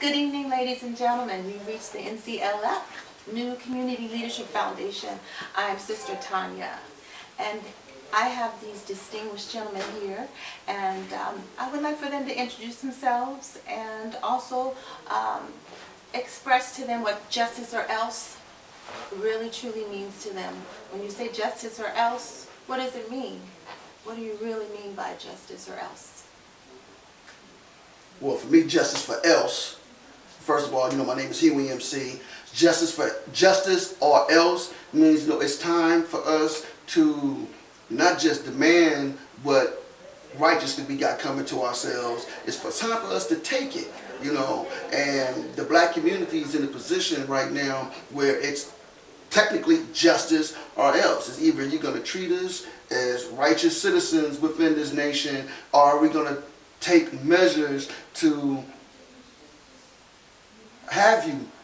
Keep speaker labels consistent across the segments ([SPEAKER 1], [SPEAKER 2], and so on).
[SPEAKER 1] Good evening, ladies and gentlemen. We've reached the NCLF, New Community Leadership Foundation. I'm Sister Tanya, and I have these distinguished gentlemen here, and I would like for them to introduce themselves and also express to them what justice or else really truly means to them. When you say justice or else, what does it mean? What do you really mean by justice or else?
[SPEAKER 2] Well, for me, justice for else, first of all, my name is Huey MC. Justice or else means, it's time for us to not just demand what righteousness we got coming to ourselves. It's time for us to take it, and the black community is in a position right now where it's technically justice or else. It's either you're going to treat us as righteous citizens within this nation, or are we going to take measures to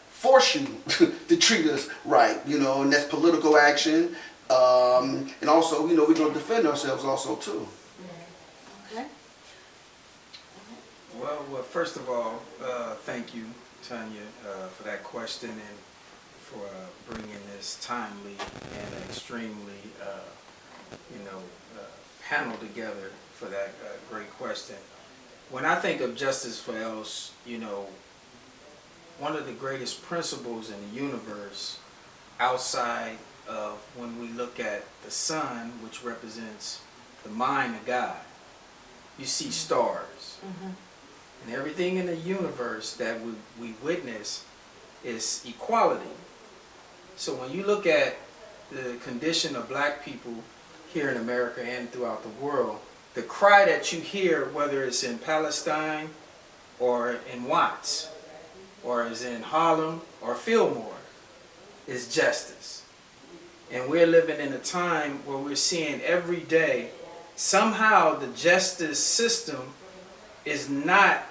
[SPEAKER 2] force you to treat us right, and that's political action, and also, we're going to defend ourselves also too.
[SPEAKER 1] Okay.
[SPEAKER 3] Well, first of all, thank you, Tanya, for that question and for bringing this timely and extremely, panel together for that great question. When I think of justice for else, one of the greatest principles in the universe, outside of when we look at the sun, which represents the mind of God, you see stars.
[SPEAKER 1] Mm-hmm.
[SPEAKER 3] And everything in the universe that we witness is equality. So when you look at the condition of black people here in America and throughout the world, the cry that you hear, whether it's in Palestine or in Watts or is in Harlem or Fillmore, is justice. And we're living in a time where we're seeing every day somehow the justice system is not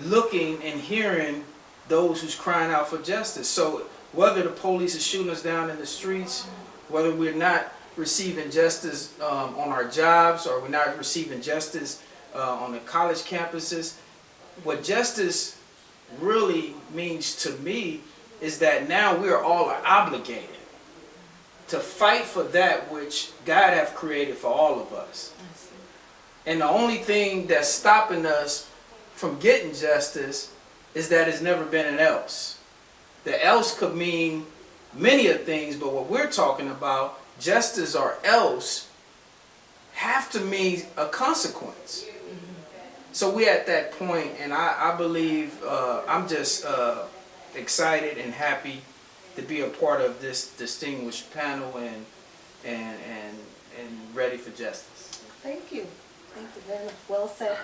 [SPEAKER 3] looking and hearing those who's crying out for justice. So whether the police is shooting us down in the streets, whether we're not receiving justice on our jobs, or we're not receiving justice on the college campuses, what justice really means to me is that now we are all obligated to fight for that which God have created for all of us. And the only thing that's stopping us from getting justice is that it's never been an else. The else could mean many of things, but what we're talking about, justice or else, have to mean a consequence. So we're at that point, and I believe I'm just excited and happy to be a part of this distinguished panel and ready for justice.
[SPEAKER 1] Thank you. Thank you very much. Well said.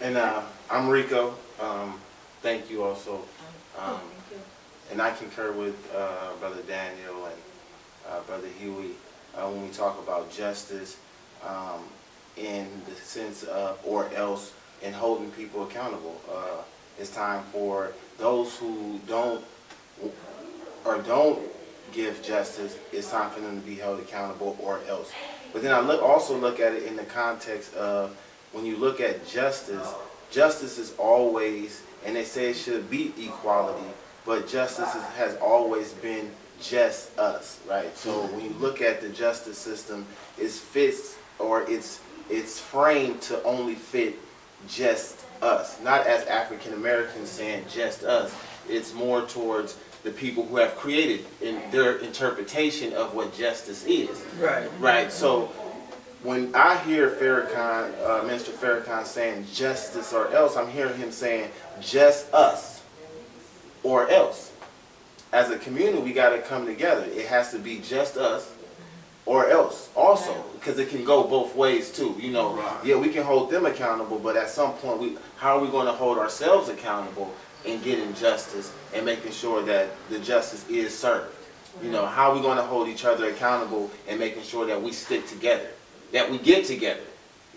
[SPEAKER 4] And I'm Rico. Thank you also.
[SPEAKER 1] Thank you.
[SPEAKER 4] And I concur with Brother Daniel and Brother Huey when we talk about justice in the sense of or else and holding people accountable. It's time for those who don't give justice, it's time for them to be held accountable or else. But then I also look at it in the context of when you look at justice, justice is always, and they say it should be equality, but justice has always been just us, right? So when you look at the justice system, it's framed to only fit just us, not as African Americans saying just us. It's more towards the people who have created in their interpretation of what justice is.
[SPEAKER 3] Right.
[SPEAKER 4] Right. So when I hear Farrakhan, Minister Farrakhan saying justice or else, I'm hearing him saying just us or else. As a community, we got to come together. It has to be just us or else also, because it can go both ways too. Yeah, we can hold them accountable, but at some point, how are we going to hold ourselves accountable in getting justice and making sure that the justice is served? How are we going to hold each other accountable and making sure that we stick together, that we get together,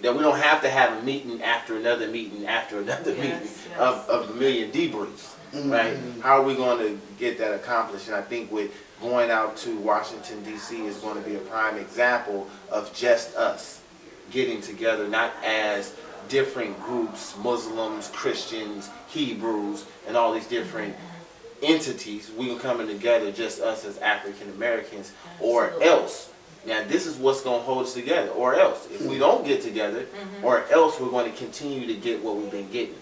[SPEAKER 4] that we don't have to have a meeting after another meeting after another meeting of the million debriefs, right? How are we going to get that accomplished? And I think with going out to Washington, D.C. is going to be a prime example of just us getting together, not as different groups, Muslims, Christians, Hebrews, and all these different entities, we can come together, just us as African Americans, or
[SPEAKER 1] Absolutely.
[SPEAKER 4] else. Now this is what's going to hold us together, or else. If we don't get together, or else we're going to continue to get what we've been getting.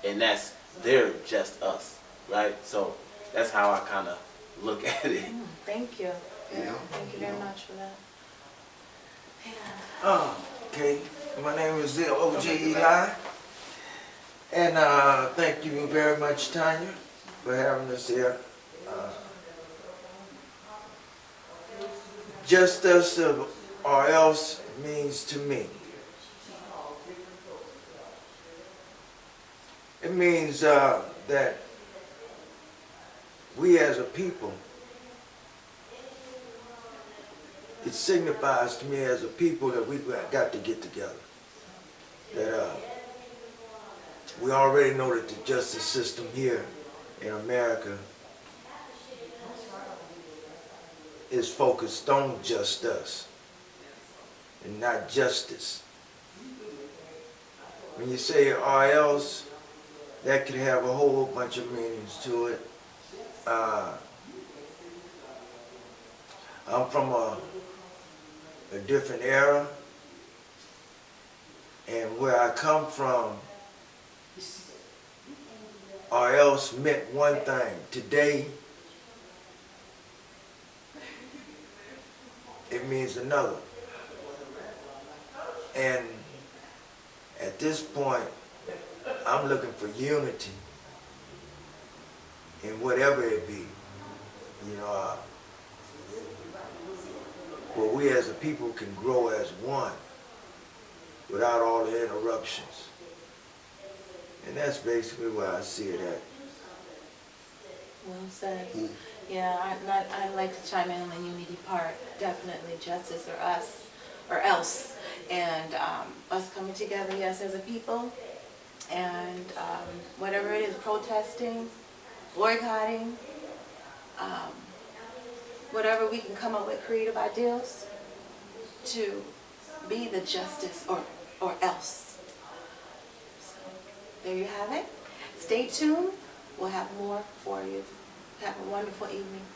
[SPEAKER 4] And that's, they're just us, right? So that's how I kind of look at it.
[SPEAKER 1] Thank you.
[SPEAKER 2] Yeah.
[SPEAKER 1] Thank you very much for that. Yeah.
[SPEAKER 5] Okay, my name is OG Eli, and thank you very much, Tanya, for having us here. Just us or else means to me. It means that we as a people, it signifies to me as a people that we've got to get together. That we already know that the justice system here in America is focused on just us and not justice. When you say or else, that could have a whole bunch of meanings to it. I'm from a different era, and where I come from, or else meant one thing. Today, it means another. And at this point, I'm looking for unity in whatever it be, you know, where we as a people can grow as one without all the interruptions. And that's basically where I see it at.
[SPEAKER 1] Well said. Yeah, I'd like to chime in on the unity part. Definitely justice or us or else. And us coming together, yes, as a people. And whatever it is, protesting, boycotting, whatever we can come up with creative ideas to be the justice or else. So there you have it. Stay tuned. We'll have more for you. Have a wonderful evening.